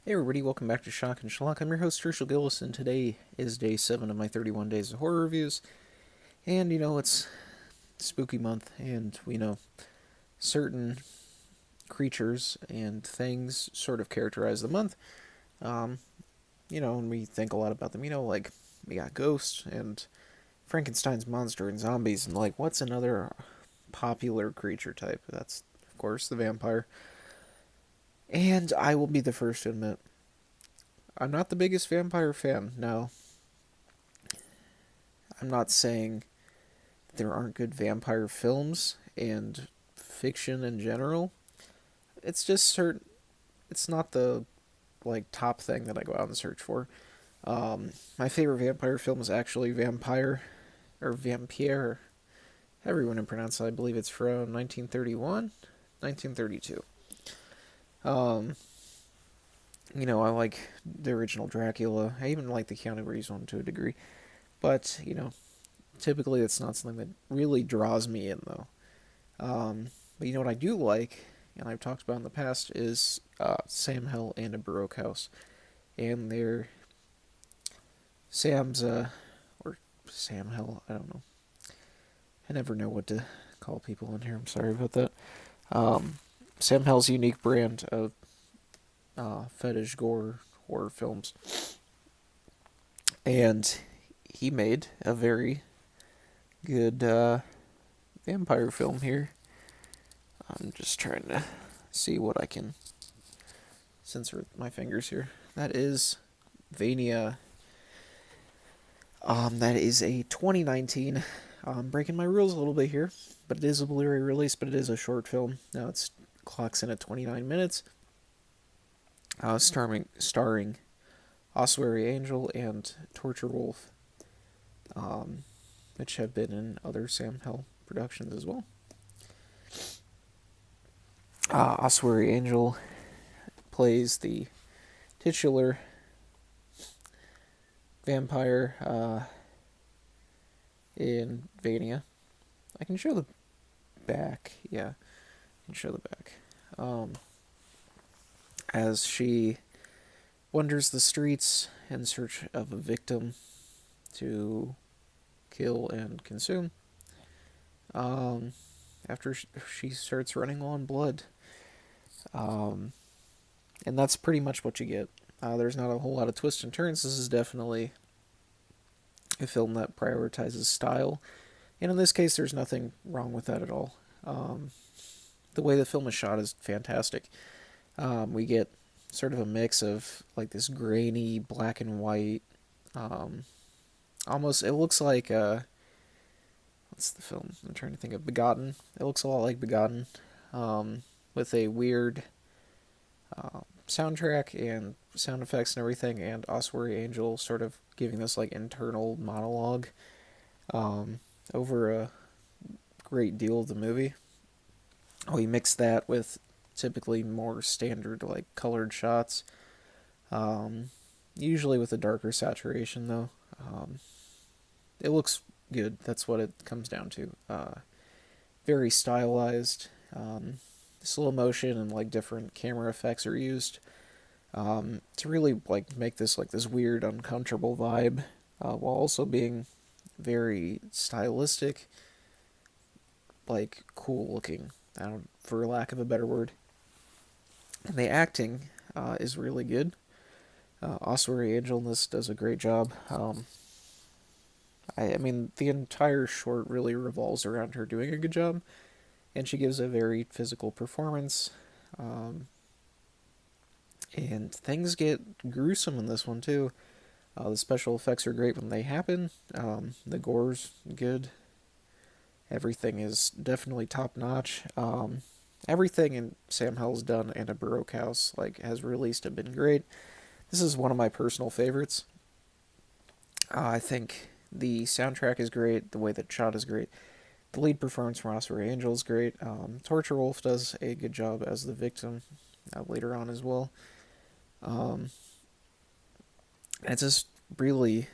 Hey everybody, welcome back to Shock and Schlock. I'm your host, Herschel Gillis, and today is day 7 of my 31 Days of Horror Reviews. And, it's spooky month, and we know certain creatures and things sort of characterize the month. Um, and we think a lot about them, like we got ghosts and Frankenstein's monster and zombies, and like, what's another popular creature type? That's, of course, the vampire. And I will be the first to admit, I'm not the biggest vampire fan. No, I'm not saying there aren't good vampire films and fiction in general. It's just certain. It's not the top thing that I go out and search for. My favorite vampire film is actually Vampire or Vampire. Everyone can pronounce it. I believe it's from 1931, 1932. Um, I like the original Dracula. I even like the Keanu Reeves one to a degree. But, typically it's not something that really draws me in, though. But you know what I do like, and I've talked about in the past, is Sam Hell and a Baroque House. And they're Sam's, or Sam Hell, I don't know. I never know what to call people in here, I'm sorry about that. Um, Sam Hell's unique brand of fetish gore horror films. And he made a very good vampire film here. I'm just trying to see what I can censor with my fingers here. That is VANIA. That is a 2019. I'm breaking my rules a little bit here, but it is a Blu-ray release, but it is a short film. Now it's clocks in at 29 minutes. Starring Ossuary Angel and Torture Wolf, which have been in other Sam Hell productions as well. Ossuary Angel plays the titular vampire in Vania. I can show the back. Yeah, I can show the back. As she wanders the streets in search of a victim to kill and consume. After she starts running low on blood. And that's pretty much what you get. There's not a whole lot of twists and turns. This is definitely a film that prioritizes style. And in this case, there's nothing wrong with that at all. The way the film is shot is fantastic. We get sort of a mix of like this grainy black and white. Almost, it looks like what's the film? I'm trying to think of Begotten. It looks a lot like Begotten, with a weird soundtrack and sound effects and everything, and Ossuary Angel sort of giving this like internal monologue over a great deal of the movie. We mix that with typically more standard like colored shots, usually with a darker saturation though. It looks good. That's what it comes down to. Very stylized. Slow motion and like different camera effects are used to really like make this like this weird, uncomfortable vibe, while also being very stylistic, like cool looking. I don't, for lack of a better word. And the acting is really good. Ossuary Angel in this does a great job. I mean, the entire short really revolves around her doing a good job, and she gives a very physical performance. And things get gruesome in this one too. The special effects are great when they happen. The gore's good. Everything is definitely top notch. Everything in Sam Hell's done and a Baroque House like has released have been great. This is one of my personal favorites. I think the soundtrack is great. The way that shot is great. The lead performance from Ossuary Angel is great. Torture Wolf does a good job as the victim later on as well. It's just really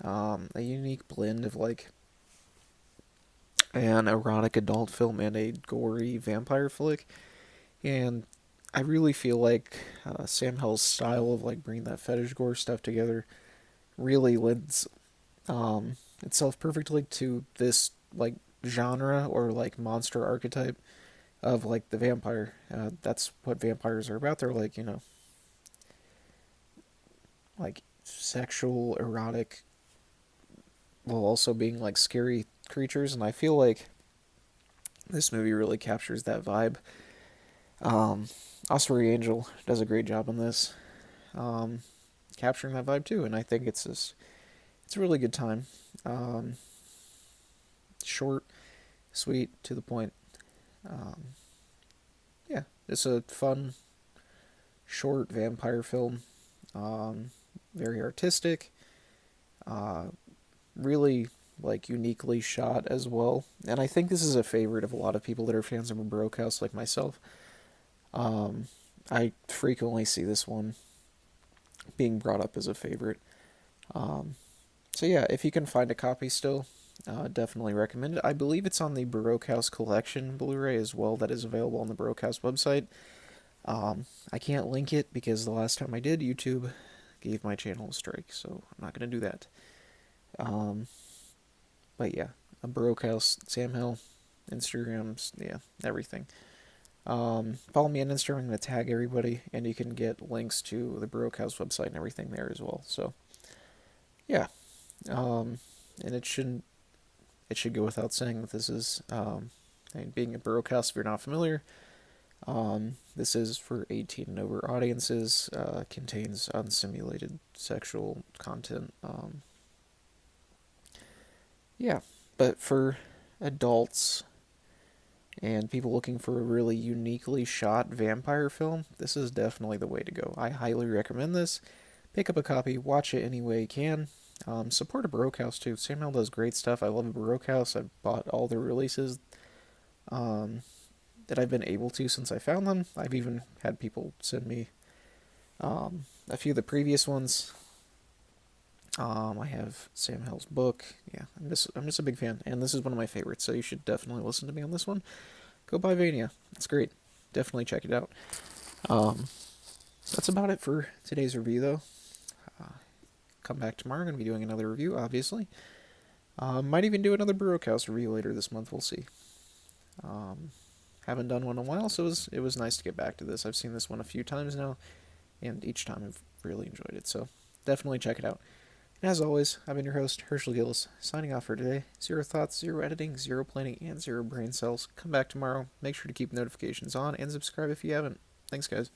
a unique blend of like an erotic adult film and a gory vampire flick. And I really feel like Sam Hell's style of like bringing that fetish gore stuff together really lends itself perfectly to this like genre or like monster archetype of like the vampire. That's what vampires are about. They're like, like sexual, erotic, while also being like scary creatures. And I feel like this movie really captures that vibe. Um, Osprey Angel does a great job on this, um, capturing that vibe too. And I think it's a really good time. Um, Short, sweet, to the point. Um, yeah, it's a fun, short vampire film. Um, Very artistic. Uh, Really like uniquely shot as well. And I think this is a favorite of a lot of people that are fans of a Baroque house like myself. Um, I frequently see this one being brought up as a favorite. Um, so yeah, if you can find a copy still, definitely recommend it. I believe it's on the Baroque House Collection Blu-ray as well. That is available on the Baroque House website. I can't link it because the last time I did, YouTube gave my channel a strike, so I'm not gonna do that. Um, but yeah, a Baroque House, Sam Hill, Instagrams, yeah, everything. Follow me on Instagram. I'm gonna tag everybody, and you can get links to the Baroque House website and everything there as well. So yeah, and it should go without saying that this is I mean, being a Baroque House. If you're not familiar, this is for 18 and over audiences. Contains unsimulated sexual content. Yeah, but for adults and people looking for a really uniquely shot vampire film, this is definitely the way to go. I highly recommend this. Pick up a copy, watch it any way you can. Support a Baroque House too. Samuel does great stuff. I love a Baroque House. I've bought all their releases um, that I've been able to since I found them. I've even had people send me a few of the previous ones. I have Sam Hell's book. Yeah, I'm just a big fan, and this is one of my favorites. So you should definitely listen to me on this one. Go buy VANIA. It's great. Definitely check it out. Um, that's about it for today's review, though. Uh, Come back tomorrow. I'm going to be doing another review, obviously. Might even do another Baroque House review later this month. We'll see. Um, haven't done one in a while, so it was nice to get back to this. I've seen this one a few times now, and each time I've really enjoyed it. So definitely check it out. And as always, I've been your host, Herschel Gillis, signing off for today. Zero thoughts, zero editing, zero planning, and zero brain cells. Come back tomorrow. Make sure to keep notifications on and subscribe if you haven't. Thanks, guys.